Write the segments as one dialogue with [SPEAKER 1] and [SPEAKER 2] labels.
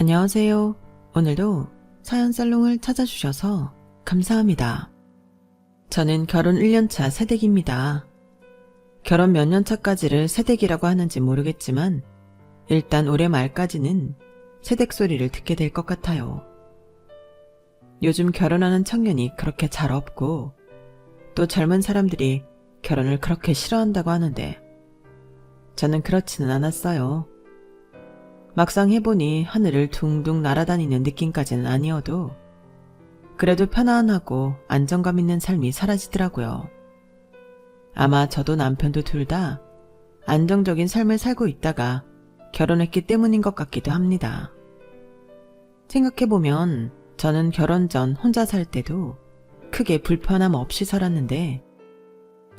[SPEAKER 1] 안녕하세요. 오늘도 사연살롱을 찾아주셔서 감사합니다. 저는 결혼 1년차 새댁입니다. 결혼 몇 년차까지를 새댁이라고 하는지 모르겠지만 일단 올해 말까지는 새댁 소리를 듣게 될 것 같아요. 요즘 결혼하는 청년이 그렇게 잘 없고 또 젊은 사람들이 결혼을 그렇게 싫어한다고 하는데 저는 그렇지는 않았어요. 막상 해보니 하늘을 둥둥 날아다니는 느낌까지는 아니어도 그래도 편안하고 안정감 있는 삶이 사라지더라고요. 아마 저도 남편도 둘 다 안정적인 삶을 살고 있다가 결혼했기 때문인 것 같기도 합니다. 생각해보면 저는 결혼 전 혼자 살 때도 크게 불편함 없이 살았는데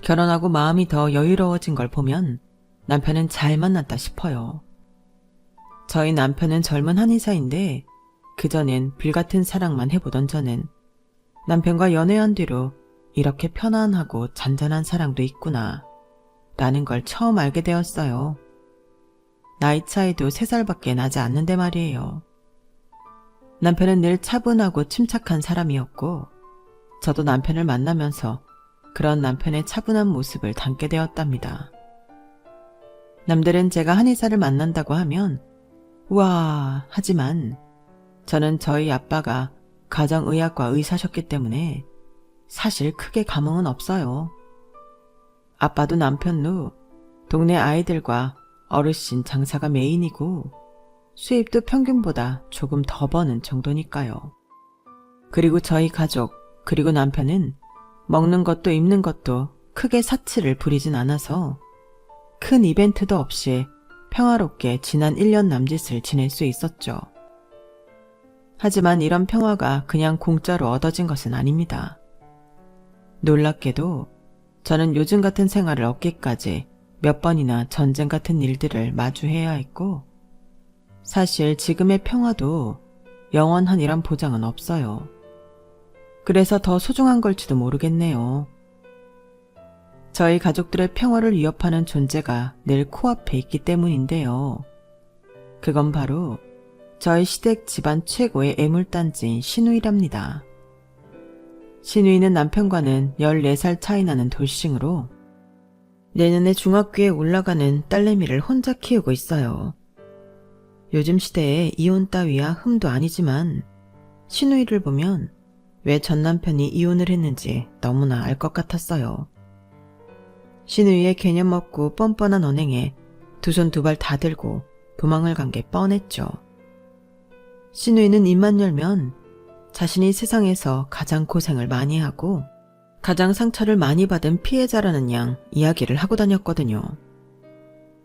[SPEAKER 1] 결혼하고 마음이 더 여유로워진 걸 보면 남편은 잘 만났다 싶어요. 저희 남편은 젊은 한의사인데 그전엔 불같은 사랑만 해보던 저는 남편과 연애한 뒤로 이렇게 편안하고 잔잔한 사랑도 있구나 라는 걸 처음 알게 되었어요. 나이 차이도 3살밖에 나지 않는데 말이에요. 남편은 늘 차분하고 침착한 사람이었고 저도 남편을 만나면서 그런 남편의 차분한 모습을 담게 되었답니다. 남들은 제가 한의사를 만난다고 하면 우와 하지만 저는 저희 아빠가 가정의학과 의사셨기 때문에 사실 크게 감흥은 없어요. 아빠도 남편도 동네 아이들과 어르신 장사가 메인이고 수입도 평균보다 조금 더 버는 정도니까요. 그리고 저희 가족 그리고 남편은 먹는 것도 입는 것도 크게 사치를 부리진 않아서 큰 이벤트도 없이 평화롭게 지난 1년 남짓을 지낼 수 있었죠. 하지만 이런 평화가 그냥 공짜로 얻어진 것은 아닙니다. 놀랍게도 저는 요즘 같은 생활을 얻기까지 몇 번이나 전쟁 같은 일들을 마주해야 했고 사실 지금의 평화도 영원한이란 보장은 없어요. 그래서 더 소중한 걸지도 모르겠네요. 저희 가족들의 평화를 위협하는 존재가 늘 코앞에 있기 때문인데요. 그건 바로 저희 시댁 집안 최고의 애물단지인 시누이랍니다. 시누이는 남편과는 14살 차이 나는 돌싱으로 내년에 중학교에 올라가는 딸내미를 혼자 키우고 있어요. 요즘 시대에 이혼 따위야 흠도 아니지만 시누이를 보면 왜 전 남편이 이혼을 했는지 너무나 알 것 같았어요. 시누이의 개념 없고 뻔뻔한 언행에 두 손 두 발 다 들고 도망을 간 게 뻔했죠. 시누이는 입만 열면 자신이 세상에서 가장 고생을 많이 하고 가장 상처를 많이 받은 피해자라는 양 이야기를 하고 다녔거든요.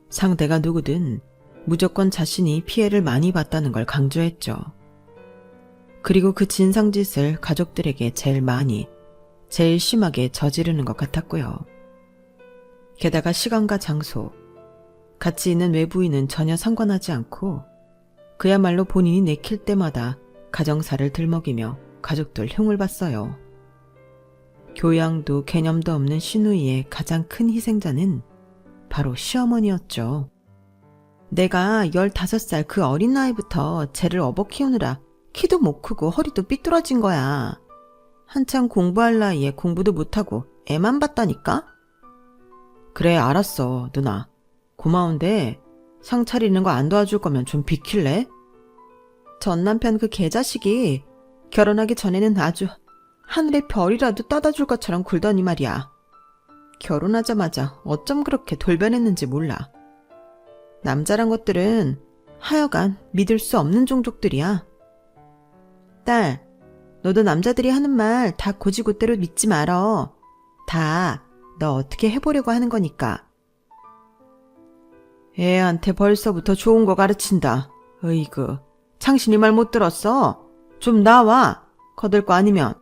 [SPEAKER 1] 상대가 누구든 무조건 자신이 피해를 많이 봤다는 걸 강조했죠. 그리고 그 진상짓을 가족들에게 제일 많이, 제일 심하게 저지르는 것 같았고요. 게다가 시간과 장소, 같이 있는 외부인은 전혀 상관하지 않고 그야말로 본인이 내킬 때마다 가정사를 들먹이며 가족들 흉을 봤어요. 교양도 개념도 없는 시누이의 가장 큰 희생자는 바로 시어머니였죠. 내가 15살 그 어린 나이부터 쟤를 업어 키우느라 키도 못 크고 허리도 삐뚤어진 거야. 한창 공부할 나이에 공부도 못하고 애만 봤다니까? 그래 알았어 누나. 고마운데 상 차리는 거 안 도와줄 거면 좀 비킬래? 전 남편 그 개자식이 결혼하기 전에는 아주 하늘의 별이라도 떠다 줄 것처럼 굴더니 말이야. 결혼하자마자 어쩜 그렇게 돌변했는지 몰라. 남자란 것들은 하여간 믿을 수 없는 종족들이야. 딸, 너도 남자들이 하는 말 다 고지고대로 믿지 말어. 다 너 어떻게 해보려고 하는 거니까. 애한테 벌써부터 좋은 거 가르친다. 어이구, 창신이 말 못 들었어? 좀 나와. 거들 거 아니면.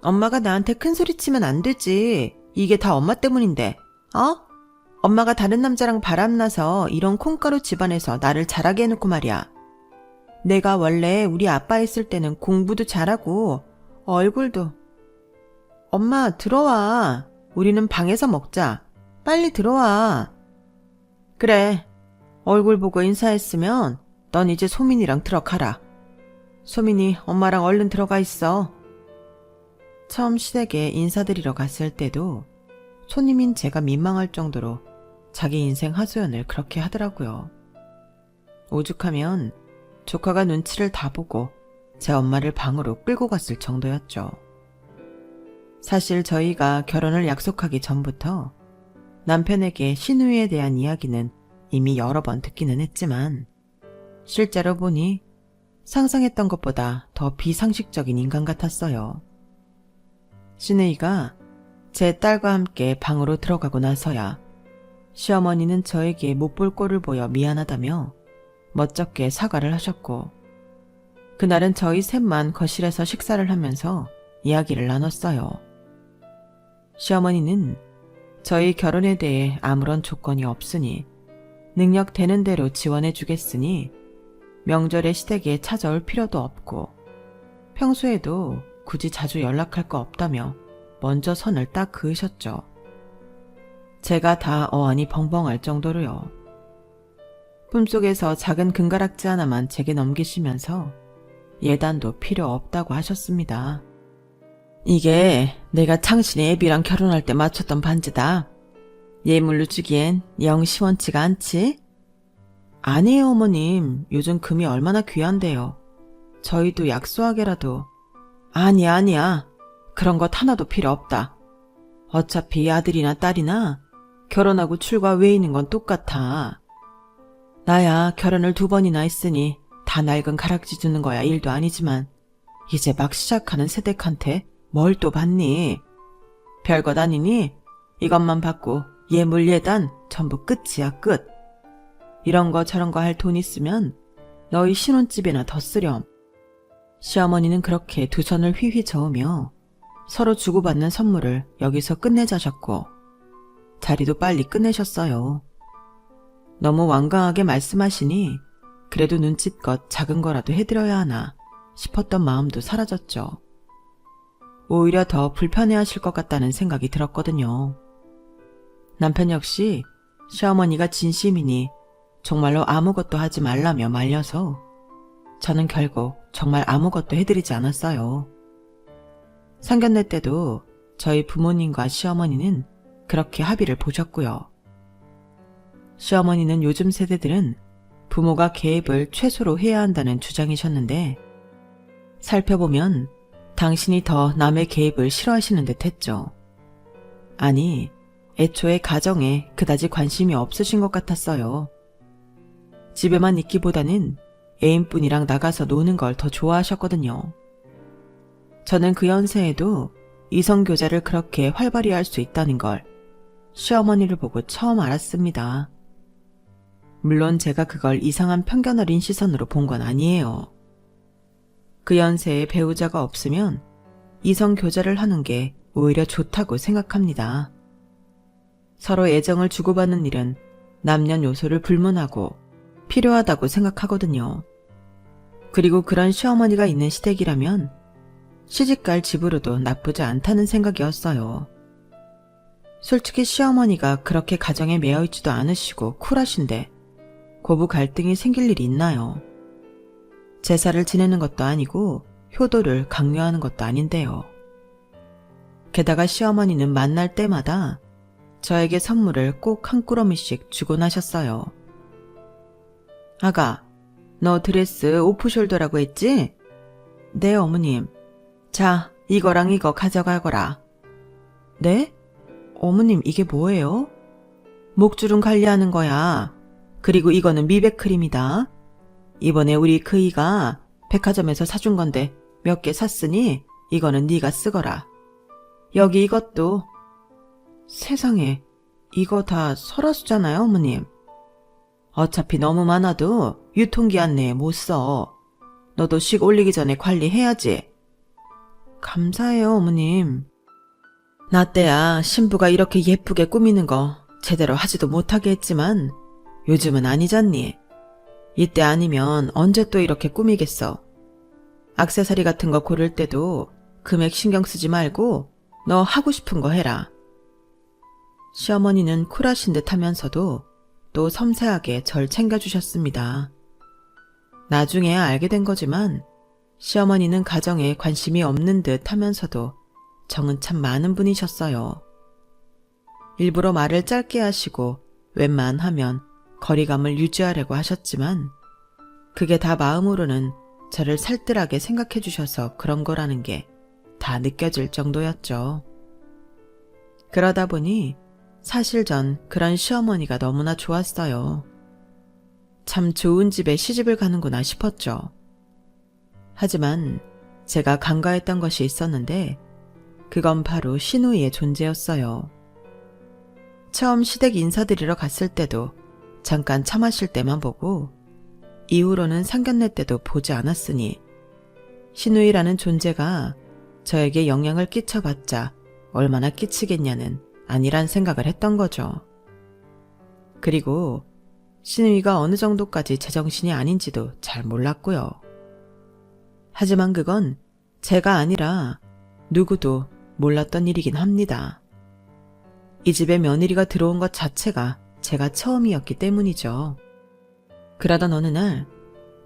[SPEAKER 1] 엄마가 나한테 큰 소리 치면 안 되지. 이게 다 엄마 때문인데. 어? 엄마가 다른 남자랑 바람나서 이런 콩가루 집안에서 나를 자라게 해놓고 말이야. 내가 원래 우리 아빠 있을 때는 공부도 잘하고 얼굴도. 엄마 들어와. 우리는 방에서 먹자. 빨리 들어와. 그래. 얼굴 보고 인사했으면 넌 이제 소민이랑 들어가라. 소민이 엄마랑 얼른 들어가 있어. 처음 시댁에 인사드리러 갔을 때도 손님인 제가 민망할 정도로 자기 인생 하소연을 그렇게 하더라고요. 오죽하면 조카가 눈치를 다 보고 제 엄마를 방으로 끌고 갔을 정도였죠. 사실 저희가 결혼을 약속하기 전부터 남편에게 시누이에 대한 이야기는 이미 여러 번 듣기는 했지만 실제로 보니 상상했던 것보다 더 비상식적인 인간 같았어요. 시누이가 제 딸과 함께 방으로 들어가고 나서야 시어머니는 저에게 못 볼 꼴을 보여 미안하다며 멋쩍게 사과를 하셨고, 그날은 저희 셋만 거실에서 식사를 하면서 이야기를 나눴어요. 시어머니는 저희 결혼에 대해 아무런 조건이 없으니 능력 되는 대로 지원해 주겠으니 명절에 시댁에 찾아올 필요도 없고 평소에도 굳이 자주 연락할 거 없다며 먼저 선을 딱 그으셨죠. 제가 다 어안이 벙벙할 정도로요. 품속에서 작은 금가락지 하나만 제게 넘기시면서 예단도 필요 없다고 하셨습니다. 이게 내가 당신의 애비랑 결혼할 때 맞췄던 반지다. 예물로 주기엔 영 시원치가 않지? 아니에요, 어머님. 요즘 금이 얼마나 귀한데요. 저희도 약소하게라도. 아니야. 그런 것 하나도 필요 없다. 어차피 아들이나 딸이나 결혼하고 출가 외인인 건 똑같아. 나야 결혼을 2번이나 했으니 다 낡은 가락지 주는 거야 일도 아니지만 이제 막 시작하는 세댁한테 뭘 또 받니? 별것 아니니 이것만 받고 예물 예단 전부 끝이야 끝. 이런 거 저런 거 할 돈 있으면 너희 신혼집이나 더 쓰렴. 시어머니는 그렇게 두 손을 휘휘 저으며 서로 주고받는 선물을 여기서 끝내자셨고 자리도 빨리 끝내셨어요. 너무 완강하게 말씀하시니 그래도 눈치껏 작은 거라도 해드려야 하나 싶었던 마음도 사라졌죠. 오히려 더 불편해하실 것 같다는 생각이 들었거든요. 남편 역시 시어머니가 진심이니 정말로 아무것도 하지 말라며 말려서 저는 결국 정말 아무것도 해드리지 않았어요. 상견례 때도 저희 부모님과 시어머니는 그렇게 합의를 보셨고요. 시어머니는 요즘 세대들은 부모가 개입을 최소로 해야 한다는 주장이셨는데 살펴보면 당신이 더 남의 개입을 싫어하시는 듯 했죠. 아니, 애초에 가정에 그다지 관심이 없으신 것 같았어요. 집에만 있기보다는 애인분이랑 나가서 노는 걸 더 좋아하셨거든요. 저는 그 연세에도 이성교제를 그렇게 활발히 할 수 있다는 걸 시어머니를 보고 처음 알았습니다. 물론 제가 그걸 이상한 편견 어린 시선으로 본 건 아니에요. 그 연세에 배우자가 없으면 이성교제를 하는 게 오히려 좋다고 생각합니다. 서로 애정을 주고받는 일은 남녀노소를 불문하고 필요하다고 생각하거든요. 그리고 그런 시어머니가 있는 시댁이라면 시집갈 집으로도 나쁘지 않다는 생각이었어요. 솔직히 시어머니가 그렇게 가정에 매여있지도 않으시고 쿨하신데 고부 갈등이 생길 일이 있나요? 제사를 지내는 것도 아니고 효도를 강요하는 것도 아닌데요. 게다가 시어머니는 만날 때마다 저에게 선물을 꼭 한 꾸러미씩 주곤 하셨어요. 아가, 너 드레스 오프숄더라고 했지? 네, 어머님. 자, 이거랑 이거 가져가거라. 네? 어머님, 이게 뭐예요? 목주름 관리하는 거야. 그리고 이거는 미백 크림이다. 이번에 우리 그이가 백화점에서 사준 건데 몇 개 샀으니 이거는 네가 쓰거라. 여기 이것도. 세상에, 이거 다 설화수잖아요, 어머님. 어차피 너무 많아도 유통기한 내에 못 써. 너도 식 올리기 전에 관리해야지. 감사해요, 어머님. 나 때야 신부가 이렇게 예쁘게 꾸미는 거 제대로 하지도 못하게 했지만 요즘은 아니잖니. 이때 아니면 언제 또 이렇게 꾸미겠어. 액세서리 같은 거 고를 때도 금액 신경 쓰지 말고 너 하고 싶은 거 해라. 시어머니는 쿨하신 듯 하면서도 또 섬세하게 절 챙겨주셨습니다. 나중에야 알게 된 거지만 시어머니는 가정에 관심이 없는 듯 하면서도 정은 참 많은 분이셨어요. 일부러 말을 짧게 하시고 웬만하면 거리감을 유지하려고 하셨지만 그게 다 마음으로는 저를 살뜰하게 생각해 주셔서 그런 거라는 게 다 느껴질 정도였죠. 그러다 보니 사실 전 그런 시어머니가 너무나 좋았어요. 참 좋은 집에 시집을 가는구나 싶었죠. 하지만 제가 간과했던 것이 있었는데 그건 바로 시누이의 존재였어요. 처음 시댁 인사드리러 갔을 때도 잠깐 차 마실 때만 보고 이후로는 상견례 때도 보지 않았으니 시누이라는 존재가 저에게 영향을 끼쳐봤자 얼마나 끼치겠냐는 아니란 생각을 했던 거죠. 그리고 시누이가 어느 정도까지 제정신이 아닌지도 잘 몰랐고요. 하지만 그건 제가 아니라 누구도 몰랐던 일이긴 합니다. 이 집에 며느리가 들어온 것 자체가 제가 처음이었기 때문이죠. 그러던 어느 날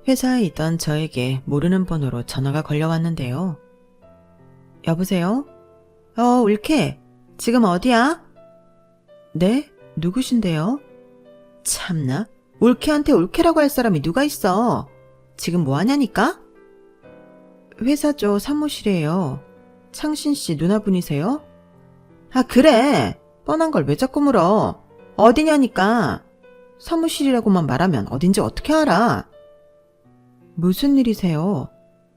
[SPEAKER 1] 회사에 있던 저에게 모르는 번호로 전화가 걸려왔는데요. 여보세요? 울케. 지금 어디야? 네? 누구신데요? 참나, 울케한테 울케라고 할 사람이 누가 있어? 지금 뭐 하냐니까? 회사죠, 사무실이에요. 창신씨 누나분이세요? 아, 그래. 뻔한 걸 왜 자꾸 물어. 어디냐니까. 사무실이라고만 말하면 어딘지 어떻게 알아? 무슨 일이세요?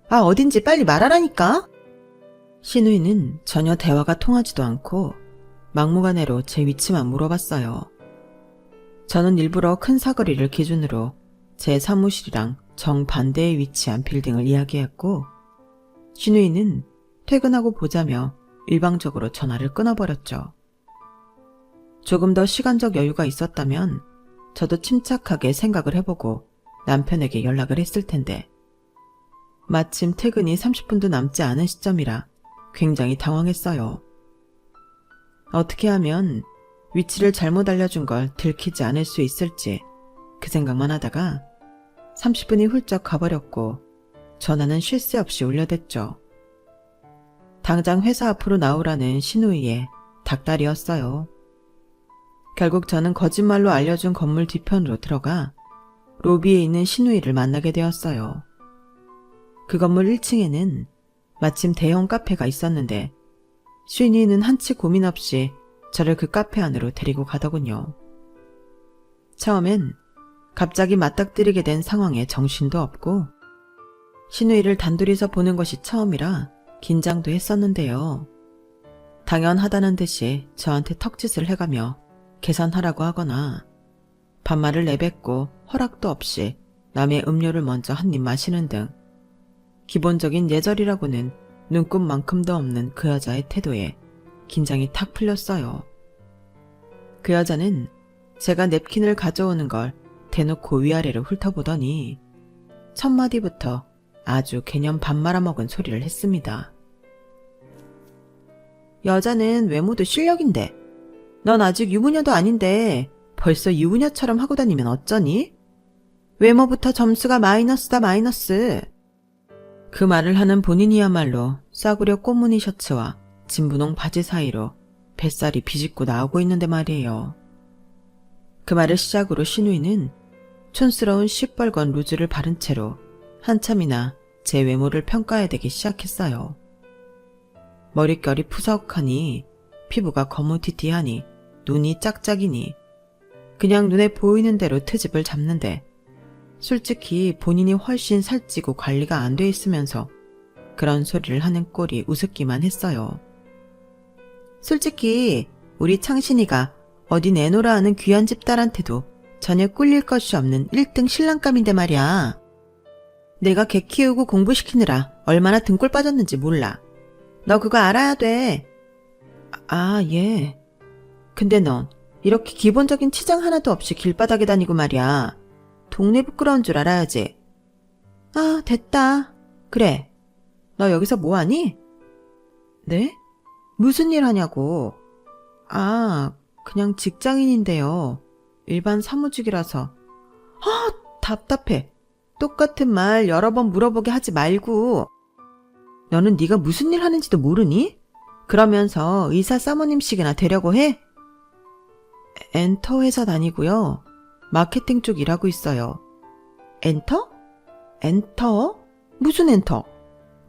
[SPEAKER 1] 아, 어딘지 빨리 말하라니까? 시누이는 전혀 대화가 통하지도 않고 막무가내로 제 위치만 물어봤어요. 저는 일부러 큰 사거리를 기준으로 제 사무실이랑 정반대에 위치한 빌딩을 이야기했고 시누이는 퇴근하고 보자며 일방적으로 전화를 끊어버렸죠. 조금 더 시간적 여유가 있었다면 저도 침착하게 생각을 해보고 남편에게 연락을 했을 텐데 마침 퇴근이 30분도 남지 않은 시점이라 굉장히 당황했어요. 어떻게 하면 위치를 잘못 알려준 걸 들키지 않을 수 있을지 그 생각만 하다가 30분이 훌쩍 가버렸고 전화는 쉴 새 없이 울려댔죠. 당장 회사 앞으로 나오라는 시누이의 닭다리였어요. 결국 저는 거짓말로 알려준 건물 뒤편으로 들어가 로비에 있는 시누이를 만나게 되었어요. 그 건물 1층에는 마침 대형 카페가 있었는데 시누이는 한치 고민 없이 저를 그 카페 안으로 데리고 가더군요. 처음엔 갑자기 맞닥뜨리게 된 상황에 정신도 없고 시누이를 단둘이서 보는 것이 처음이라 긴장도 했었는데요. 당연하다는 듯이 저한테 턱짓을 해가며 계산하라고 하거나 반말을 내뱉고 허락도 없이 남의 음료를 먼저 한 입 마시는 등 기본적인 예절이라고는 눈꼽만큼도 없는 그 여자의 태도에 긴장이 탁 풀렸어요. 그 여자는 제가 냅킨을 가져오는 걸 대놓고 위아래로 훑어보더니 첫 마디부터 아주 개념 밥 말아먹은 소리를 했습니다. 여자는 외모도 실력인데 넌 아직 유부녀도 아닌데 벌써 유부녀처럼 하고 다니면 어쩌니? 외모부터 점수가 마이너스다 마이너스. 그 말을 하는 본인이야말로 싸구려 꽃무늬 셔츠와 진분홍 바지 사이로 뱃살이 비집고 나오고 있는데 말이에요. 그 말을 시작으로 시누이는 촌스러운 시뻘건 루즈를 바른 채로 한참이나 제 외모를 평가해대기 시작했어요. 머릿결이 푸석하니 피부가 거무튀튀하니 눈이 짝짝이니 그냥 눈에 보이는 대로 트집을 잡는데 솔직히 본인이 훨씬 살찌고 관리가 안 돼 있으면서 그런 소리를 하는 꼴이 우습기만 했어요. 솔직히 우리 창신이가 어디 내놓으라 하는 귀한 집 딸한테도 전혀 꿀릴 것이 없는 1등 신랑감인데 말이야. 내가 개 키우고 공부시키느라 얼마나 등골 빠졌는지 몰라. 너 그거 알아야 돼. 아, 예. 근데 넌 이렇게 기본적인 치장 하나도 없이 길바닥에 다니고 말이야. 동네 부끄러운 줄 알아야지. 아, 됐다. 그래. 너 여기서 뭐하니? 네? 무슨 일 하냐고. 아, 그냥 직장인인데요. 일반 사무직이라서. 아, 답답해. 똑같은 말 여러 번 물어보게 하지 말고. 너는 네가 무슨 일 하는지도 모르니? 그러면서 의사 사모님씩이나 되려고 해? 엔터 회사 다니고요. 마케팅 쪽 일하고 있어요. 엔터? 엔터? 무슨 엔터?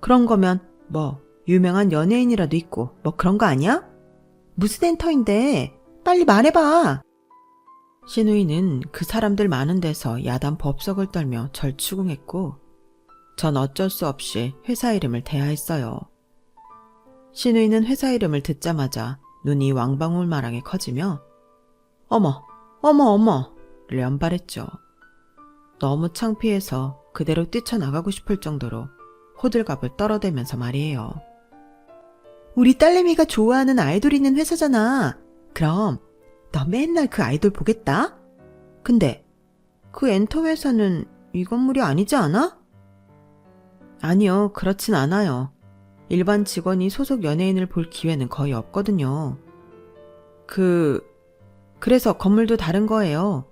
[SPEAKER 1] 그런 거면 뭐 유명한 연예인이라도 있고 뭐 그런 거 아니야? 무슨 엔터인데? 빨리 말해봐. 신우이는 그 사람들 많은 데서 야단 법석을 떨며 절 추궁했고 전 어쩔 수 없이 회사 이름을 대하했어요. 신우이는 회사 이름을 듣자마자 눈이 왕방울마랑에 커지며 어머, 어머, 어머를 연발했죠. 너무 창피해서 그대로 뛰쳐나가고 싶을 정도로 호들갑을 떨어대면서 말이에요. 우리 딸내미가 좋아하는 아이돌 있는 회사잖아. 그럼 너 맨날 그 아이돌 보겠다? 근데 그 엔터 회사는 이 건물이 아니지 않아? 아니요, 그렇진 않아요. 일반 직원이 소속 연예인을 볼 기회는 거의 없거든요. 그래서 건물도 다른 거예요.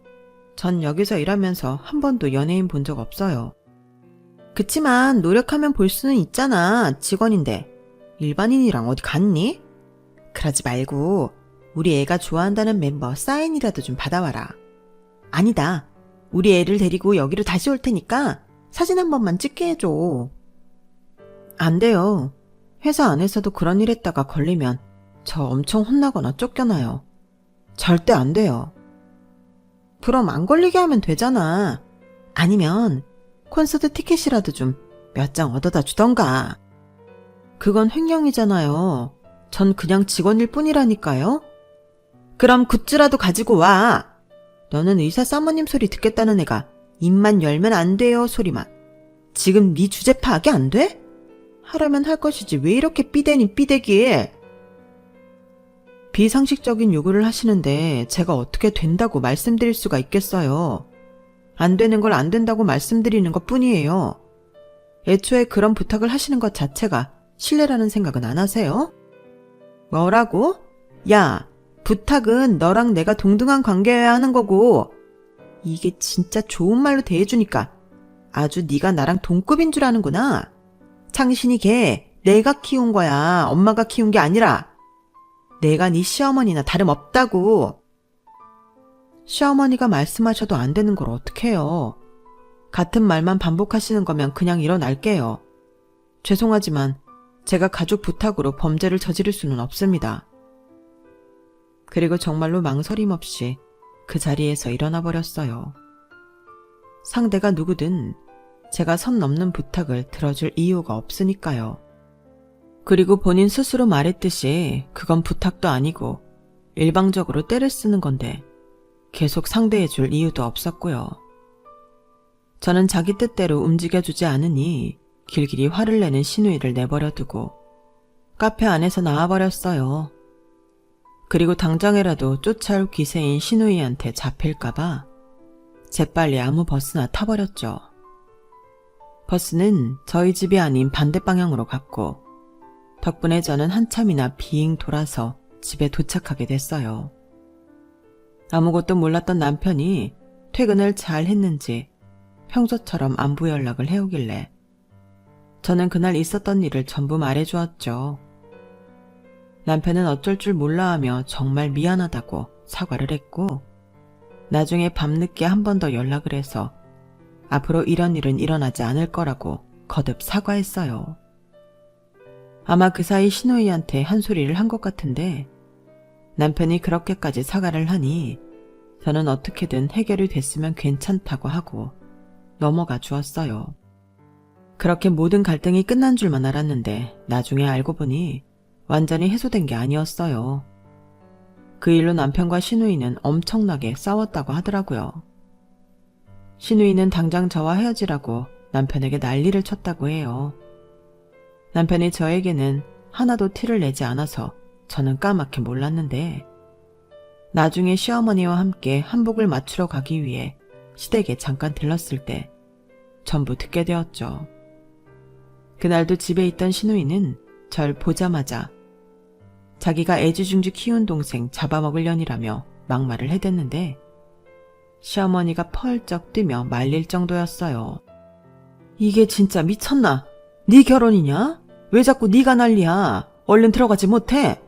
[SPEAKER 1] 전 여기서 일하면서 한 번도 연예인 본 적 없어요. 그치만 노력하면 볼 수는 있잖아. 직원인데. 일반인이랑 어디 갔니? 그러지 말고 우리 애가 좋아한다는 멤버 사인이라도 좀 받아와라. 아니다. 우리 애를 데리고 여기로 다시 올 테니까 사진 한 번만 찍게 해줘. 안 돼요. 회사 안에서도 그런 일 했다가 걸리면 저 엄청 혼나거나 쫓겨나요. 절대 안 돼요. 그럼 안 걸리게 하면 되잖아. 아니면 콘서트 티켓이라도 좀 몇 장 얻어다 주던가. 그건 횡령이잖아요. 전 그냥 직원일 뿐이라니까요. 그럼 굿즈라도 가지고 와. 너는 의사 사모님 소리 듣겠다는 애가 입만 열면 안 돼요 소리만. 지금 네 주제 파악이 안 돼? 하라면 할 것이지 왜 이렇게 삐대니 삐대기. 비상식적인 요구를 하시는데 제가 어떻게 된다고 말씀드릴 수가 있겠어요. 안 되는 걸 안 된다고 말씀드리는 것 뿐이에요. 애초에 그런 부탁을 하시는 것 자체가 실례라는 생각은 안 하세요? 뭐라고? 야, 부탁은 너랑 내가 동등한 관계여야 하는 거고 이게 진짜 좋은 말로 대해주니까 아주 네가 나랑 동급인 줄 아는구나. 창신이 걔 내가 키운 거야. 엄마가 키운 게 아니라. 내가 네 시어머니나 다름없다고. 시어머니가 말씀하셔도 안 되는 걸 어떡해요. 같은 말만 반복하시는 거면 그냥 일어날게요. 죄송하지만 제가 가족 부탁으로 범죄를 저지를 수는 없습니다. 그리고 정말로 망설임 없이 그 자리에서 일어나 버렸어요. 상대가 누구든 제가 선 넘는 부탁을 들어줄 이유가 없으니까요. 그리고 본인 스스로 말했듯이 그건 부탁도 아니고 일방적으로 때를 쓰는 건데 계속 상대해줄 이유도 없었고요. 저는 자기 뜻대로 움직여주지 않으니 길길이 화를 내는 신우이를 내버려두고 카페 안에서 나와버렸어요. 그리고 당장이라도 쫓아올 기세인 신우이한테 잡힐까봐 재빨리 아무 버스나 타버렸죠. 버스는 저희 집이 아닌 반대 방향으로 갔고 덕분에 저는 한참이나 빙 돌아서 집에 도착하게 됐어요. 아무것도 몰랐던 남편이 퇴근을 잘 했는지 평소처럼 안부 연락을 해오길래 저는 그날 있었던 일을 전부 말해주었죠. 남편은 어쩔 줄 몰라 하며 정말 미안하다고 사과를 했고 나중에 밤늦게 한 번 더 연락을 해서 앞으로 이런 일은 일어나지 않을 거라고 거듭 사과했어요. 아마 그 사이 신우이한테 한 소리를 한 것 같은데 남편이 그렇게까지 사과를 하니 저는 어떻게든 해결이 됐으면 괜찮다고 하고 넘어가 주었어요. 그렇게 모든 갈등이 끝난 줄만 알았는데 나중에 알고 보니 완전히 해소된 게 아니었어요. 그 일로 남편과 신우이는 엄청나게 싸웠다고 하더라고요. 신우이는 당장 저와 헤어지라고 남편에게 난리를 쳤다고 해요. 남편이 저에게는 하나도 티를 내지 않아서 저는 까맣게 몰랐는데 나중에 시어머니와 함께 한복을 맞추러 가기 위해 시댁에 잠깐 들렀을 때 전부 듣게 되었죠. 그날도 집에 있던 신우이는 절 보자마자 자기가 애지중지 키운 동생 잡아먹을 년이라며 막말을 해댔는데 시어머니가 펄쩍 뛰며 말릴 정도였어요. 이게 진짜 미쳤나? 네 결혼이냐? 왜 자꾸 네가 난리야? 얼른 들어가지 못해?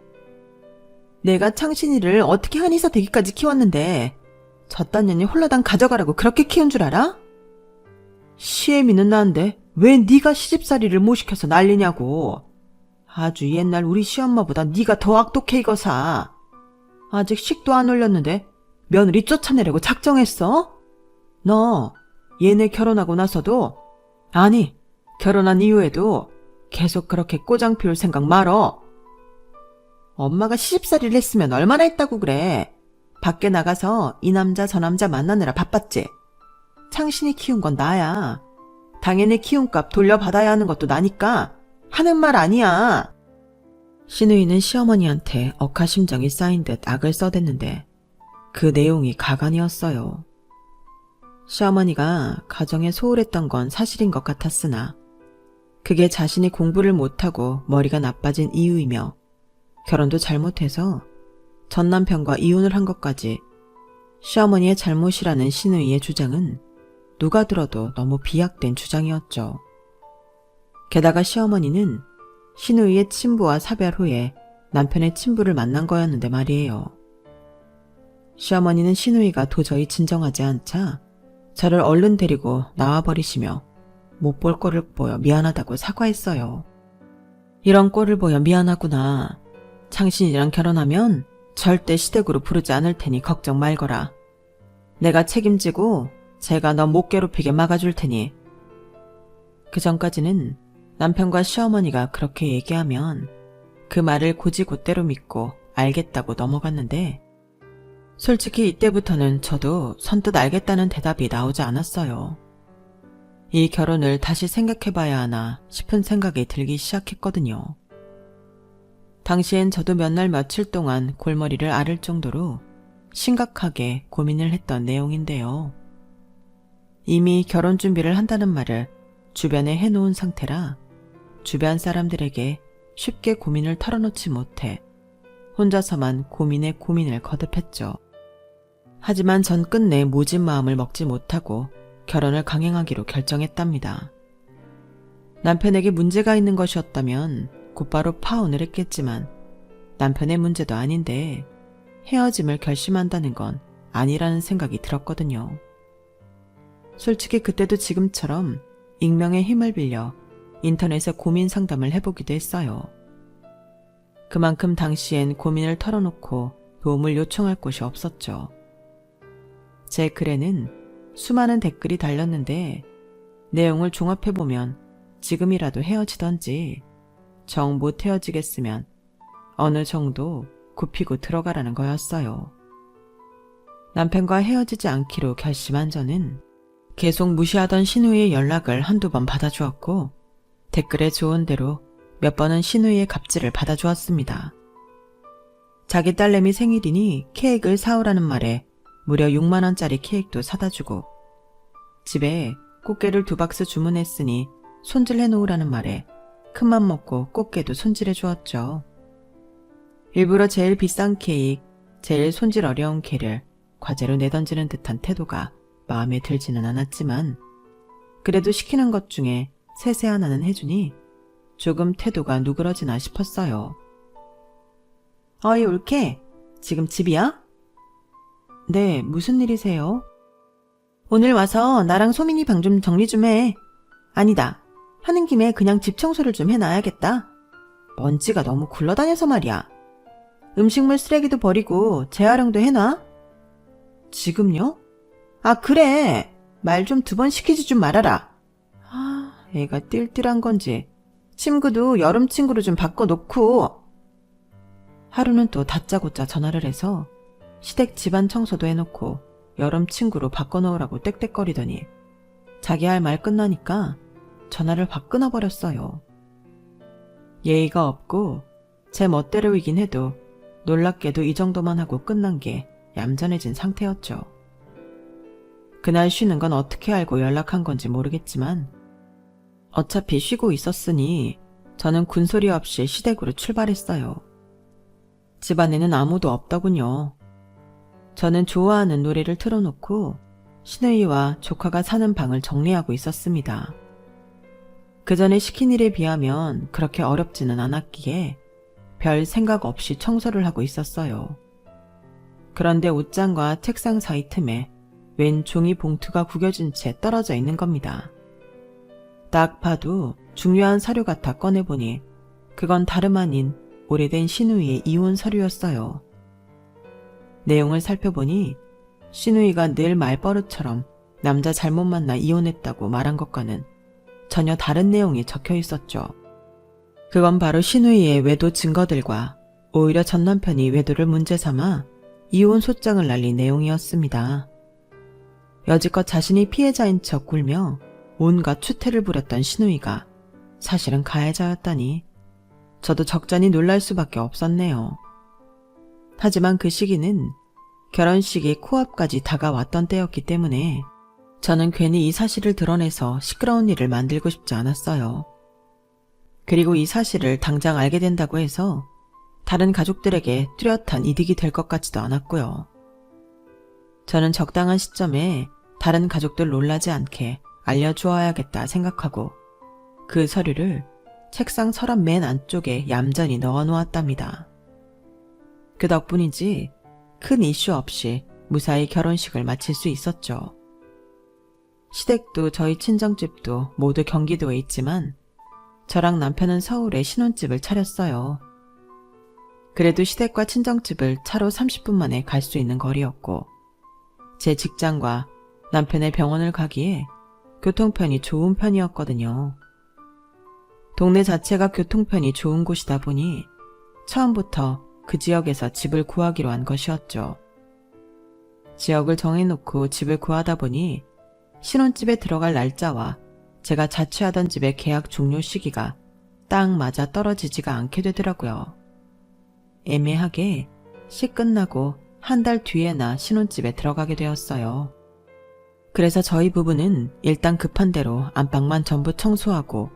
[SPEAKER 1] 내가 창신이를 어떻게 한의사 되기까지 키웠는데 저딴 년이 홀라당 가져가라고 그렇게 키운 줄 알아? 시애미는 난데 왜 네가 시집살이를 못 시켜서 난리냐고. 아주 옛날 우리 시엄마보다 네가 더 악독해 이거사. 아직 식도 안 올렸는데 며느리 쫓아내려고 작정했어? 너 얘네 결혼하고 나서도, 아니 결혼한 이후에도 계속 그렇게 꼬장 피울 생각 말어. 엄마가 시집살이를 했으면 얼마나 했다고 그래. 밖에 나가서 이 남자 저 남자 만나느라 바빴지. 창신이 키운 건 나야. 당연히 키움값 돌려받아야 하는 것도 나니까 하는 말 아니야. 신우이는 시어머니한테 억하심정이 쌓인 듯 악을 써댔는데 그 내용이 가관이었어요. 시어머니가 가정에 소홀했던 건 사실인 것 같았으나 그게 자신이 공부를 못하고 머리가 나빠진 이유이며 결혼도 잘못해서 전 남편과 이혼을 한 것까지 시어머니의 잘못이라는 신우이의 주장은 누가 들어도 너무 비약된 주장이었죠. 게다가 시어머니는 신우이의 친부와 사별 후에 남편의 친부를 만난 거였는데 말이에요. 시어머니는 신우이가 도저히 진정하지 않자 저를 얼른 데리고 나와버리시며 못 볼 꼴을 보여 미안하다고 사과했어요. 이런 꼴을 보여 미안하구나. 창신이랑 결혼하면 절대 시댁으로 부르지 않을 테니 걱정 말거라. 내가 책임지고 제가 너 못 괴롭히게 막아줄 테니. 그 전까지는 남편과 시어머니가 그렇게 얘기하면 그 말을 곧이곧대로 믿고 알겠다고 넘어갔는데 솔직히 이때부터는 저도 선뜻 알겠다는 대답이 나오지 않았어요. 이 결혼을 다시 생각해봐야 하나 싶은 생각이 들기 시작했거든요. 당시엔 저도 몇 날 며칠 동안 골머리를 앓을 정도로 심각하게 고민을 했던 내용인데요. 이미 결혼 준비를 한다는 말을 주변에 해놓은 상태라 주변 사람들에게 쉽게 고민을 털어놓지 못해 혼자서만 고민에 고민을 거듭했죠. 하지만 전 끝내 모진 마음을 먹지 못하고 결혼을 강행하기로 결정했답니다. 남편에게 문제가 있는 것이었다면 곧바로 파혼을 했겠지만 남편의 문제도 아닌데 헤어짐을 결심한다는 건 아니라는 생각이 들었거든요. 솔직히 그때도 지금처럼 익명의 힘을 빌려 인터넷에 고민 상담을 해보기도 했어요. 그만큼 당시엔 고민을 털어놓고 도움을 요청할 곳이 없었죠. 제 글에는 수많은 댓글이 달렸는데 내용을 종합해보면 지금이라도 헤어지던지 정 못 헤어지겠으면 어느 정도 굽히고 들어가라는 거였어요. 남편과 헤어지지 않기로 결심한 저는 계속 무시하던 신우이의 연락을 한두 번 받아주었고 댓글에 좋은 대로 몇 번은 신우이의 갑질을 받아주었습니다. 자기 딸내미 생일이니 케이크를 사오라는 말에 무려 6만원짜리 케이크도 사다주고 집에 꽃게를 2박스 주문했으니 손질해놓으라는 말에 큰맘 먹고 꽃게도 손질해 주었죠. 일부러 제일 비싼 케이크, 제일 손질 어려운 게를 과제로 내던지는 듯한 태도가 마음에 들지는 않았지만 그래도 시키는 것 중에 세세 하나는 해주니 조금 태도가 누그러지나 싶었어요. 어이 올케, 지금 집이야? 네, 무슨 일이세요? 오늘 와서 나랑 소민이 방 좀 정리 좀 해. 아니다, 하는 김에 그냥 집 청소를 좀 해놔야겠다. 먼지가 너무 굴러다녀서 말이야. 음식물 쓰레기도 버리고 재활용도 해놔. 지금요? 아 그래, 말 좀 2번 시키지 좀 말아라. 아, 애가 띨띨한 건지 친구도 여름 친구로 좀 바꿔놓고. 하루는 또 다짜고짜 전화를 해서 시댁 집안 청소도 해놓고 여름 친구로 바꿔놓으라고 떽떽거리더니 자기 할 말 끝나니까 전화를 확 끊어버렸어요. 예의가 없고 제 멋대로이긴 해도 놀랍게도 이 정도만 하고 끝난 게 얌전해진 상태였죠. 그날 쉬는 건 어떻게 알고 연락한 건지 모르겠지만 어차피 쉬고 있었으니 저는 군소리 없이 시댁으로 출발했어요. 집안에는 아무도 없더군요. 저는 좋아하는 노래를 틀어놓고 신우이와 조카가 사는 방을 정리하고 있었습니다. 그 전에 시킨 일에 비하면 그렇게 어렵지는 않았기에 별 생각 없이 청소를 하고 있었어요. 그런데 옷장과 책상 사이 틈에 웬 종이 봉투가 구겨진 채 떨어져 있는 겁니다. 딱 봐도 중요한 서류 같아 꺼내보니 그건 다름 아닌 오래된 시누이의 이혼 서류였어요. 내용을 살펴보니 시누이가 늘 말버릇처럼 남자 잘못 만나 이혼했다고 말한 것과는 전혀 다른 내용이 적혀 있었죠. 그건 바로 시누이의 외도 증거들과 오히려 전 남편이 외도를 문제 삼아 이혼 소장을 날린 내용이었습니다. 여지껏 자신이 피해자인 척 굴며 온갖 추태를 부렸던 시누이가 사실은 가해자였다니 저도 적잖이 놀랄 수밖에 없었네요. 하지만 그 시기는 결혼식이 코앞까지 다가왔던 때였기 때문에 저는 괜히 이 사실을 드러내서 시끄러운 일을 만들고 싶지 않았어요. 그리고 이 사실을 당장 알게 된다고 해서 다른 가족들에게 뚜렷한 이득이 될 것 같지도 않았고요. 저는 적당한 시점에 다른 가족들 놀라지 않게 알려주어야겠다 생각하고 그 서류를 책상 서랍 맨 안쪽에 얌전히 넣어놓았답니다. 그 덕분인지 큰 이슈 없이 무사히 결혼식을 마칠 수 있었죠. 시댁도 저희 친정집도 모두 경기도에 있지만 저랑 남편은 서울에 신혼집을 차렸어요. 그래도 시댁과 친정집을 차로 30분 만에 갈 수 있는 거리였고 제 직장과 남편의 병원을 가기에 교통편이 좋은 편이었거든요. 동네 자체가 교통편이 좋은 곳이다 보니 처음부터 그 지역에서 집을 구하기로 한 것이었죠. 지역을 정해놓고 집을 구하다 보니 신혼집에 들어갈 날짜와 제가 자취하던 집의 계약 종료 시기가 딱 맞아 떨어지지가 않게 되더라고요. 애매하게 시 끝나고 한 달 뒤에나 신혼집에 들어가게 되었어요. 그래서 저희 부부는 일단 급한 대로 안방만 전부 청소하고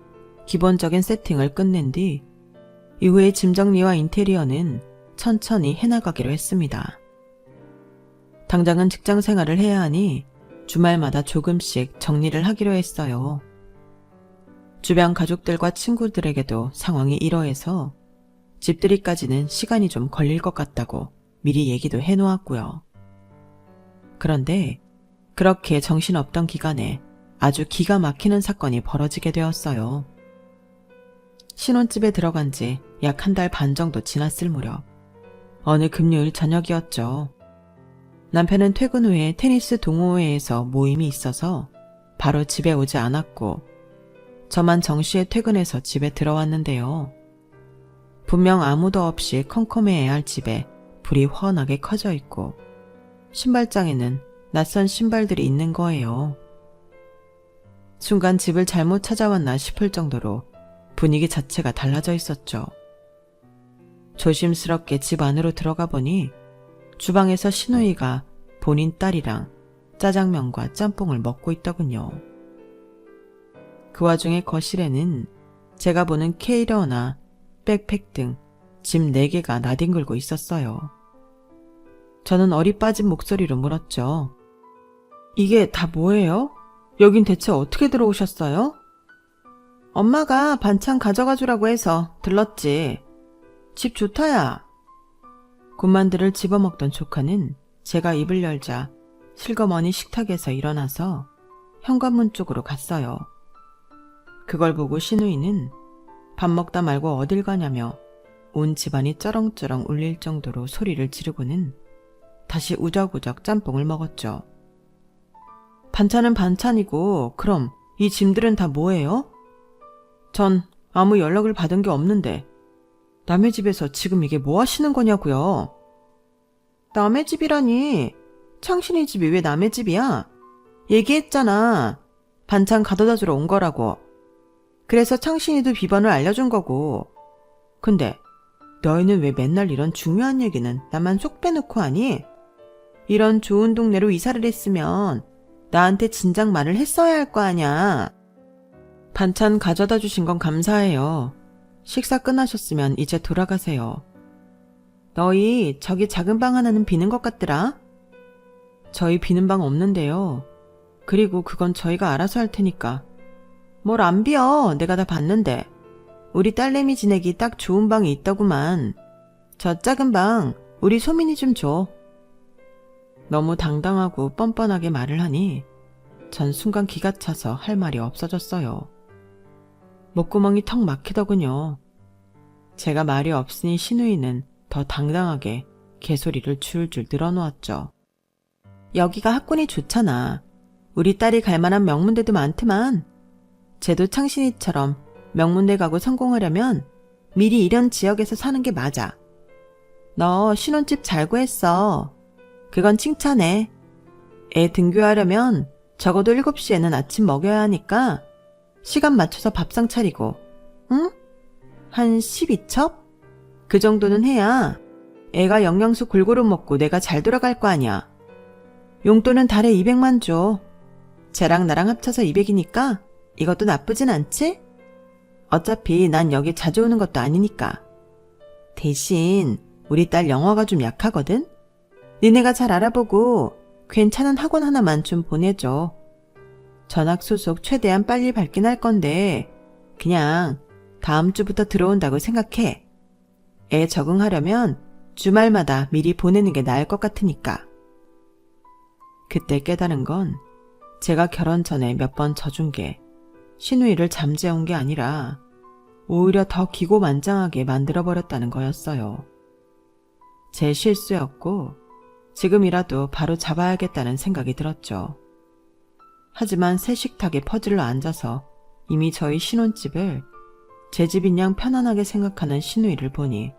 [SPEAKER 1] 기본적인 세팅을 끝낸 뒤 이후에 짐 정리와 인테리어는 천천히 해나가기로 했습니다. 당장은 직장 생활을 해야 하니 주말마다 조금씩 정리를 하기로 했어요. 주변 가족들과 친구들에게도 상황이 이러해서 집들이까지는 시간이 좀 걸릴 것 같다고 미리 얘기도 해놓았고요. 그런데 그렇게 정신없던 기간에 아주 기가 막히는 사건이 벌어지게 되었어요. 신혼집에 들어간 지 약 한 달 반 정도 지났을 무렵 어느 금요일 저녁이었죠. 남편은 퇴근 후에 테니스 동호회에서 모임이 있어서 바로 집에 오지 않았고 저만 정시에 퇴근해서 집에 들어왔는데요. 분명 아무도 없이 컴컴해야 할 집에 불이 훤하게 커져 있고 신발장에는 낯선 신발들이 있는 거예요. 순간 집을 잘못 찾아왔나 싶을 정도로 분위기 자체가 달라져 있었죠. 조심스럽게 집 안으로 들어가 보니 주방에서 시누이가 본인 딸이랑 짜장면과 짬뽕을 먹고 있더군요. 그 와중에 거실에는 제가 보는 캐리어나 백팩 등 짐 4개가 나뒹굴고 있었어요. 저는 어리 빠진 목소리로 물었죠. 이게 다 뭐예요? 여긴 대체 어떻게 들어오셨어요? 엄마가 반찬 가져가 주라고 해서 들렀지. 집 좋다야. 군만두를 집어먹던 조카는 제가 입을 열자 실거머니 식탁에서 일어나서 현관문 쪽으로 갔어요. 그걸 보고 시누이는 밥 먹다 말고 어딜 가냐며 온 집안이 쩌렁쩌렁 울릴 정도로 소리를 지르고는 다시 우적우적 짬뽕을 먹었죠. 반찬은 반찬이고 그럼 이 짐들은 다 뭐예요? 전 아무 연락을 받은 게 없는데 남의 집에서 지금 이게 뭐 하시는 거냐고요? 남의 집이라니 창신이 집이 왜 남의 집이야? 얘기했잖아. 반찬 가져다 주러 온 거라고. 그래서 창신이도 비번을 알려준 거고. 근데 너희는 왜 맨날 이런 중요한 얘기는 나만 쏙 빼놓고 하니? 이런 좋은 동네로 이사를 했으면 나한테 진작 말을 했어야 할 거 아냐. 반찬 가져다 주신 건 감사해요. 식사 끝나셨으면 이제 돌아가세요. 너희 저기 작은 방 하나는 비는 것 같더라? 저희 비는 방 없는데요. 그리고 그건 저희가 알아서 할 테니까 뭘 안 비어. 내가 다 봤는데. 우리 딸내미 지내기 딱 좋은 방이 있더구만. 저 작은 방 우리 소민이 좀 줘. 너무 당당하고 뻔뻔하게 말을 하니 전 순간 기가 차서 할 말이 없어졌어요. 목구멍이 턱 막히더군요. 제가 말이 없으니 신우이는 더 당당하게 개소리를 줄줄 늘어놓았죠. 여기가 학군이 좋잖아. 우리 딸이 갈 만한 명문대도 많지만 쟤도 창신이처럼 명문대 가고 성공하려면 미리 이런 지역에서 사는 게 맞아. 너 신혼집 잘 구했어. 그건 칭찬해. 애 등교하려면 적어도 7시에는 아침 먹여야 하니까 시간 맞춰서 밥상 차리고, 응? 한 12첩? 그 정도는 해야 애가 영양소 골고루 먹고 내가 잘 돌아갈 거 아니야. 용돈은 달에 200만 줘. 쟤랑 나랑 합쳐서 200이니까 이것도 나쁘진 않지? 어차피 난 여기 자주 오는 것도 아니니까. 대신 우리 딸 영어가 좀 약하거든? 니네가 잘 알아보고 괜찮은 학원 하나만 좀 보내줘. 전학 소속 최대한 빨리 받긴 할 건데 그냥 다음 주부터 들어온다고 생각해. 애 적응하려면 주말마다 미리 보내는 게 나을 것 같으니까. 그때 깨달은 건 제가 결혼 전에 몇 번 져준 게 신우이를 잠재운 게 아니라 오히려 더 기고만장하게 만들어버렸다는 거였어요. 제 실수였고 지금이라도 바로 잡아야겠다는 생각이 들었죠. 하지만 새 식탁에 퍼질러 앉아서 이미 저희 신혼집을 제 집인 양 편안하게 생각하는 신우이를 보니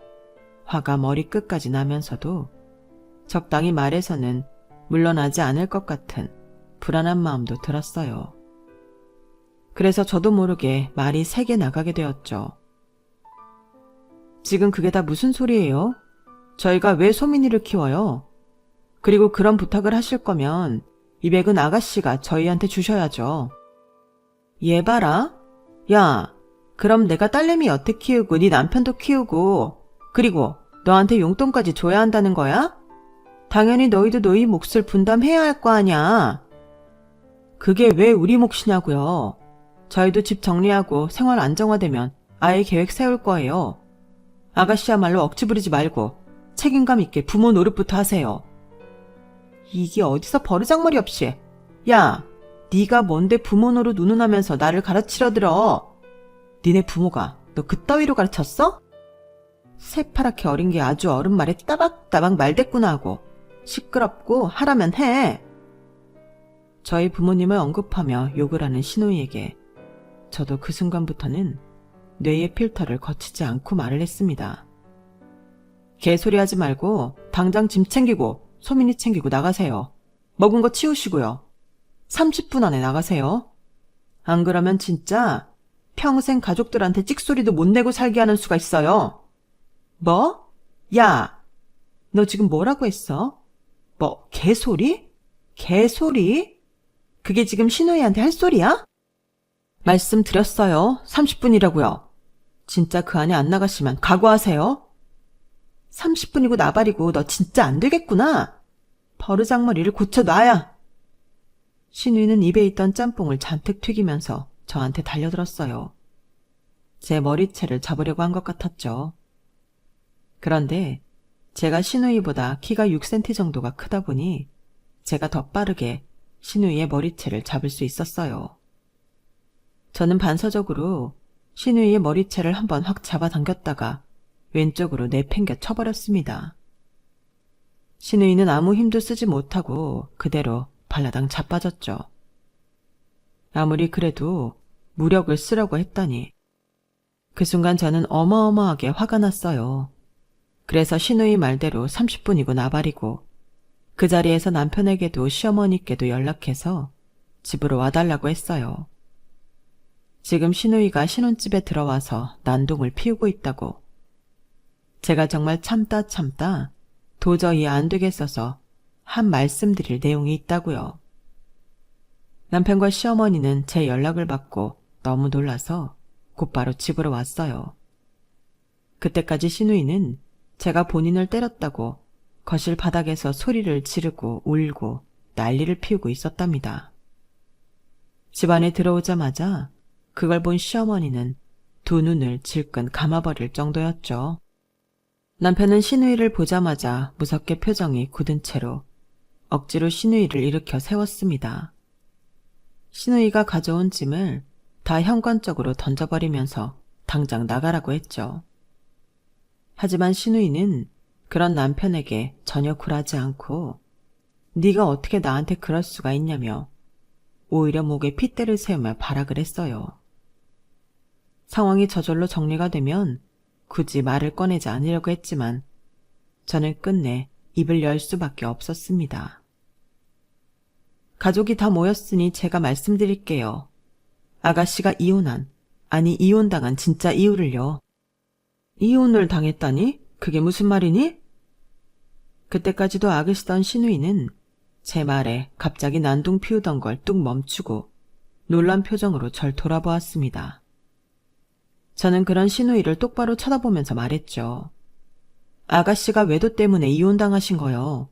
[SPEAKER 1] 화가 머리끝까지 나면서도 적당히 말해서는 물러나지 않을 것 같은 불안한 마음도 들었어요. 그래서 저도 모르게 말이 세게 나가게 되었죠. 지금 그게 다 무슨 소리예요? 저희가 왜 소민이를 키워요? 그리고 그런 부탁을 하실 거면 200은 아가씨가 저희한테 주셔야죠. 얘 봐라. 야, 그럼 내가 딸내미 여태 키우고 네 남편도 키우고 그리고 너한테 용돈까지 줘야 한다는 거야? 당연히 너희도 너희 몫을 분담해야 할 거 아냐. 그게 왜 우리 몫이냐고요. 저희도 집 정리하고 생활 안정화되면 아예 계획 세울 거예요. 아가씨야말로 억지 부리지 말고 책임감 있게 부모 노릇부터 하세요. 이게 어디서 버르장머리 없이. 야, 네가 뭔데 부모 노릇 운운하면서 나를 가르치려 들어. 니네 부모가 너 그따위로 가르쳤어? 새파랗게 어린 게 아주 어른 말에 따박따박 말대꾸나 하고 시끄럽고 하라면 해. 저희 부모님을 언급하며 욕을 하는 신우이에게 저도 그 순간부터는 뇌의 필터를 거치지 않고 말을 했습니다. 개소리하지 말고 당장 짐 챙기고 소민이 챙기고 나가세요. 먹은 거 치우시고요. 30분 안에 나가세요. 안 그러면 진짜 평생 가족들한테 찍소리도 못 내고 살게 하는 수가 있어요. 뭐? 야, 너 지금 뭐라고 했어? 뭐 개소리? 개소리? 그게 지금 신우이한테 할 소리야? 말씀드렸어요. 30분이라고요. 진짜 그 안에 안 나가시면 각오하세요. 30분이고 나발이고 너 진짜 안 되겠구나. 버르장머리를 고쳐놔야. 신우이는 입에 있던 짬뽕을 잔뜩 튀기면서 저한테 달려들었어요. 제 머리채를 잡으려고 한 것 같았죠. 그런데 제가 신우이보다 키가 6cm 정도가 크다 보니 제가 더 빠르게 신우이의 머리채를 잡을 수 있었어요. 저는 반사적으로 신우이의 머리채를 한번 확 잡아당겼다가 왼쪽으로 내팽겨 쳐버렸습니다. 신우이는 아무 힘도 쓰지 못하고 그대로 발라당 자빠졌죠. 아무리 그래도 무력을 쓰려고 했다니. 그 순간 저는 어마어마하게 화가 났어요. 그래서 신우이 말대로 30분이고 나발이고 그 자리에서 남편에게도 시어머니께도 연락해서 집으로 와달라고 했어요. 지금 신우이가 신혼집에 들어와서 난동을 피우고 있다고. 제가 정말 참다 도저히 안 되겠어서 한 말씀드릴 내용이 있다고요. 남편과 시어머니는 제 연락을 받고 너무 놀라서 곧바로 집으로 왔어요. 그때까지 신우이는 제가 본인을 때렸다고 거실 바닥에서 소리를 지르고 울고 난리를 피우고 있었답니다. 집 안에 들어오자마자 그걸 본 시어머니는 두 눈을 질끈 감아버릴 정도였죠. 남편은 신우이를 보자마자 무섭게 표정이 굳은 채로 억지로 신우이를 일으켜 세웠습니다. 신우이가 가져온 짐을 다 현관 쪽으로 던져버리면서 당장 나가라고 했죠. 하지만 신우이는 그런 남편에게 전혀 굴하지 않고 네가 어떻게 나한테 그럴 수가 있냐며 오히려 목에 핏대를 세우며 발악을 했어요. 상황이 저절로 정리가 되면 굳이 말을 꺼내지 않으려고 했지만 저는 끝내 입을 열 수밖에 없었습니다. 가족이 다 모였으니 제가 말씀드릴게요. 아가씨가 이혼당한 진짜 이유를요. 이혼을 당했다니? 그게 무슨 말이니? 그때까지도 악으시던 신우이는 제 말에 갑자기 난동 피우던 걸 뚝 멈추고 놀란 표정으로 절 돌아보았습니다. 저는 그런 신우이를 똑바로 쳐다보면서 말했죠. 아가씨가 외도 때문에 이혼당하신 거요.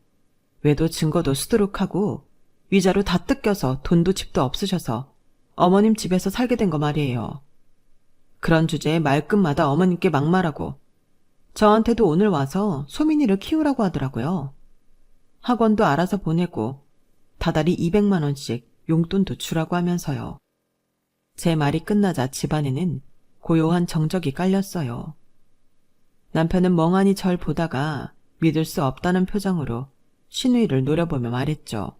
[SPEAKER 1] 외도 증거도 수두룩하고 위자료 다 뜯겨서 돈도 집도 없으셔서 어머님 집에서 살게 된 거 말이에요. 그런 주제에 말끝마다 어머님께 막말하고 저한테도 오늘 와서 소민이를 키우라고 하더라고요. 학원도 알아서 보내고 다달이 200만 원씩 용돈도 주라고 하면서요. 제 말이 끝나자 집안에는 고요한 정적이 깔렸어요. 남편은 멍하니 절 보다가 믿을 수 없다는 표정으로 신우이를 노려보며 말했죠.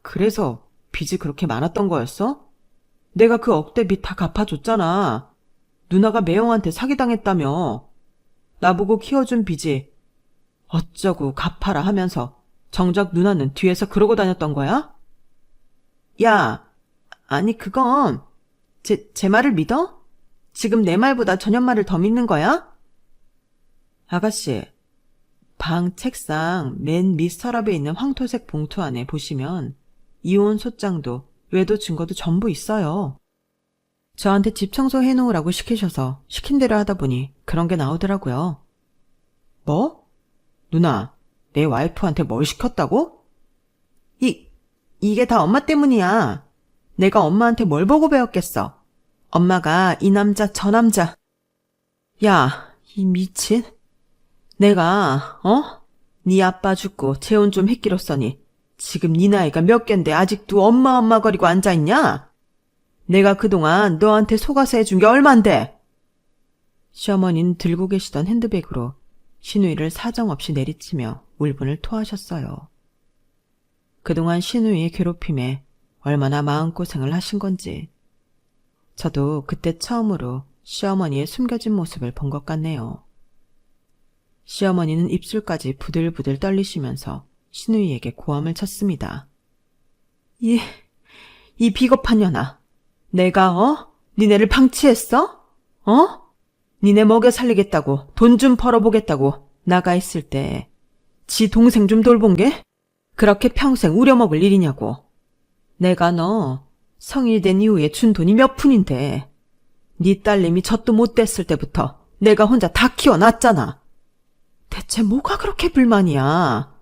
[SPEAKER 1] 그래서 빚이 그렇게 많았던 거였어? 내가 그 억대 빚 다 갚아줬잖아. 누나가 매형한테 사기당했다며. 나보고 키워준 빚이 어쩌고 갚아라 하면서 정작 누나는 뒤에서 그러고 다녔던 거야? 야, 아니 그건 제 말을 믿어? 지금 내 말보다 전현 말을 더 믿는 거야? 아가씨, 방 책상 맨 밑서랍에 있는 황토색 봉투 안에 보시면 이혼 소장도 외도 증거도 전부 있어요. 저한테 집 청소해놓으라고 시키셔서 시킨 대로 하다 보니 그런 게 나오더라고요. 뭐? 누나, 내 와이프한테 뭘 시켰다고? 이게 다 엄마 때문이야. 내가 엄마한테 뭘 보고 배웠겠어. 엄마가 이 남자 저 남자. 야, 이 미친. 내가 네 아빠 죽고 재혼 좀 했기로써니 지금 네 나이가 몇 갠데 아직도 엄마 거리고 앉아있냐? 내가 그동안 너한테 속아서 해준 게 얼만데? 시어머니는 들고 계시던 핸드백으로 신우이를 사정없이 내리치며 울분을 토하셨어요. 그동안 신우이의 괴롭힘에 얼마나 마음고생을 하신 건지 저도 그때 처음으로 시어머니의 숨겨진 모습을 본 것 같네요. 시어머니는 입술까지 부들부들 떨리시면서 신우이에게 고함을 쳤습니다. 이 비겁한 년아. 내가 니네를 방치했어? 니네 먹여 살리겠다고 돈 좀 벌어보겠다고 나가 있을 때 지 동생 좀 돌본 게 그렇게 평생 우려먹을 일이냐고. 내가 너 성인이 된 이후에 준 돈이 몇 푼인데 네 딸내미 젖도 못 댔을 때부터 내가 혼자 다 키워놨잖아. 대체 뭐가 그렇게 불만이야?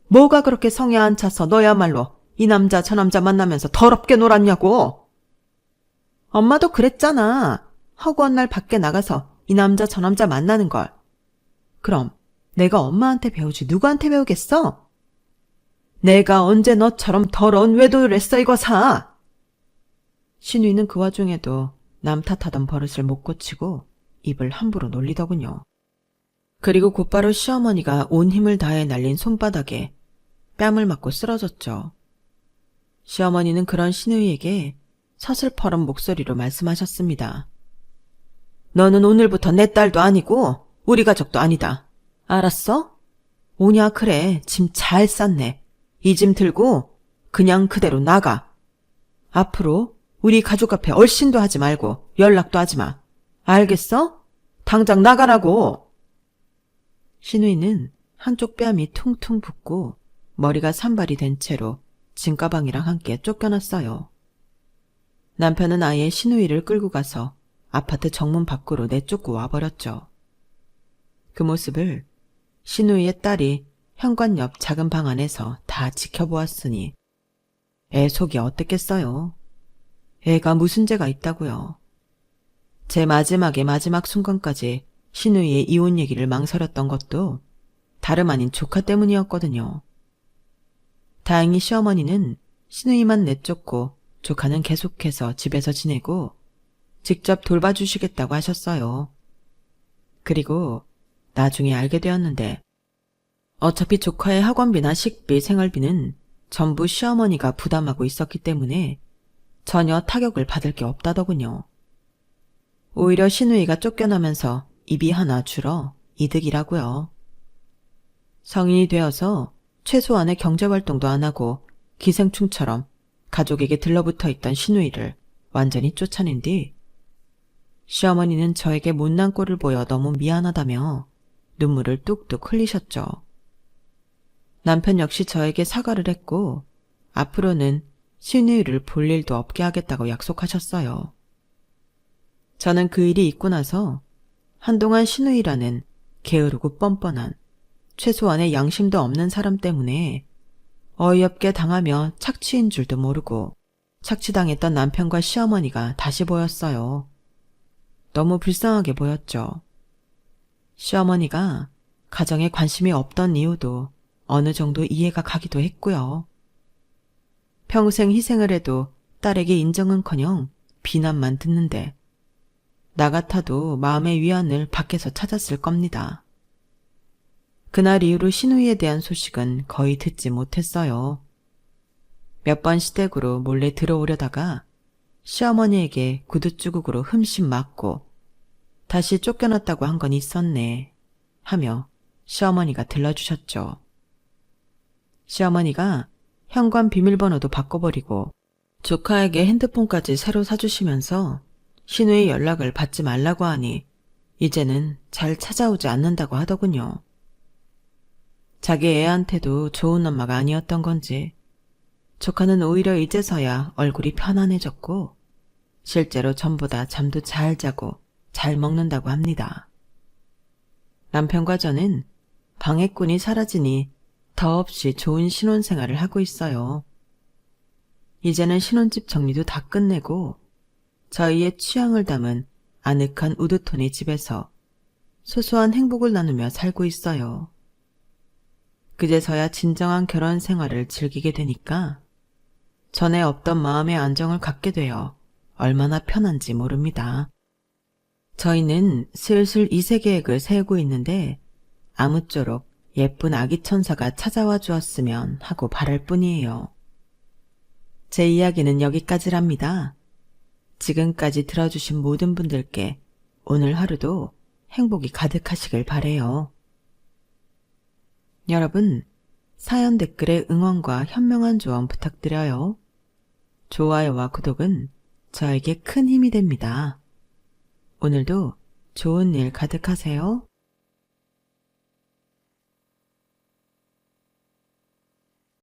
[SPEAKER 1] 뭐가 그렇게 성에 안 차서 너야말로 이 남자 저 남자 만나면서 더럽게 놀았냐고. 엄마도 그랬잖아. 허구한 날 밖에 나가서 이 남자 저 남자 만나는 걸. 그럼 내가 엄마한테 배우지 누구한테 배우겠어? 내가 언제 너처럼 더러운 외도를 했어 이거사. 신우이는 그 와중에도 남 탓하던 버릇을 못 고치고 입을 함부로 놀리더군요. 그리고 곧바로 시어머니가 온 힘을 다해 날린 손바닥에 뺨을 맞고 쓰러졌죠. 시어머니는 그런 신우이에게 서슬퍼런 목소리로 말씀하셨습니다. 너는 오늘부터 내 딸도 아니고 우리 가족도 아니다. 알았어? 오냐 그래. 짐 잘 쌌네. 이 짐 들고 그냥 그대로 나가. 앞으로 우리 가족 앞에 얼씬도 하지 말고 연락도 하지 마. 알겠어? 당장 나가라고. 신우이는 한쪽 뺨이 퉁퉁 붓고 머리가 산발이 된 채로 짐가방이랑 함께 쫓겨났어요. 남편은 아예 신우이를 끌고 가서 아파트 정문 밖으로 내쫓고 와버렸죠. 그 모습을 신우이의 딸이 현관 옆 작은 방 안에서 다 지켜보았으니 애 속이 어땠겠어요. 애가 무슨 죄가 있다고요. 제 마지막의 마지막 순간까지 신우이의 이혼 얘기를 망설였던 것도 다름 아닌 조카 때문이었거든요. 다행히 시어머니는 신우이만 내쫓고 조카는 계속해서 집에서 지내고 직접 돌봐주시겠다고 하셨어요. 그리고 나중에 알게 되었는데 어차피 조카의 학원비나 식비, 생활비는 전부 시어머니가 부담하고 있었기 때문에 전혀 타격을 받을 게 없다더군요. 오히려 신우이가 쫓겨나면서 입이 하나 줄어 이득이라고요. 성인이 되어서 최소한의 경제활동도 안 하고 기생충처럼 가족에게 들러붙어 있던 신우이를 완전히 쫓아낸 뒤 시어머니는 저에게 못난 꼴을 보여 너무 미안하다며 눈물을 뚝뚝 흘리셨죠. 남편 역시 저에게 사과를 했고 앞으로는 신우이를 볼 일도 없게 하겠다고 약속하셨어요. 저는 그 일이 있고 나서 한동안 신우이라는 게으르고 뻔뻔한 최소한의 양심도 없는 사람 때문에 어이없게 당하며 착취인 줄도 모르고 착취당했던 남편과 시어머니가 다시 보였어요. 너무 불쌍하게 보였죠. 시어머니가 가정에 관심이 없던 이유도 어느 정도 이해가 가기도 했고요. 평생 희생을 해도 딸에게 인정은커녕 비난만 듣는데 나 같아도 마음의 위안을 밖에서 찾았을 겁니다. 그날 이후로 신우이에 대한 소식은 거의 듣지 못했어요. 몇 번 시댁으로 몰래 들어오려다가 시어머니에게 구두주걱으로 흠씬 맞고 다시 쫓겨났다고 한 건 있었네 하며 시어머니가 들러주셨죠. 시어머니가 현관 비밀번호도 바꿔버리고 조카에게 핸드폰까지 새로 사주시면서 신우의 연락을 받지 말라고 하니 이제는 잘 찾아오지 않는다고 하더군요. 자기 애한테도 좋은 엄마가 아니었던 건지 조카는 오히려 이제서야 얼굴이 편안해졌고 실제로 전보다 잠도 잘 자고 잘 먹는다고 합니다. 남편과 저는 방해꾼이 사라지니 더없이 좋은 신혼생활을 하고 있어요. 이제는 신혼집 정리도 다 끝내고 저희의 취향을 담은 아늑한 우드톤의 집에서 소소한 행복을 나누며 살고 있어요. 그제서야 진정한 결혼 생활을 즐기게 되니까 전에 없던 마음의 안정을 갖게 되어 얼마나 편한지 모릅니다. 저희는 슬슬 2세 계획을 세우고 있는데 아무쪼록 예쁜 아기 천사가 찾아와 주었으면 하고 바랄 뿐이에요. 제 이야기는 여기까지랍니다. 지금까지 들어주신 모든 분들께 오늘 하루도 행복이 가득하시길 바래요. 여러분, 사연 댓글에 응원과 현명한 조언 부탁드려요. 좋아요와 구독은 저에게 큰 힘이 됩니다. 오늘도 좋은 일 가득하세요.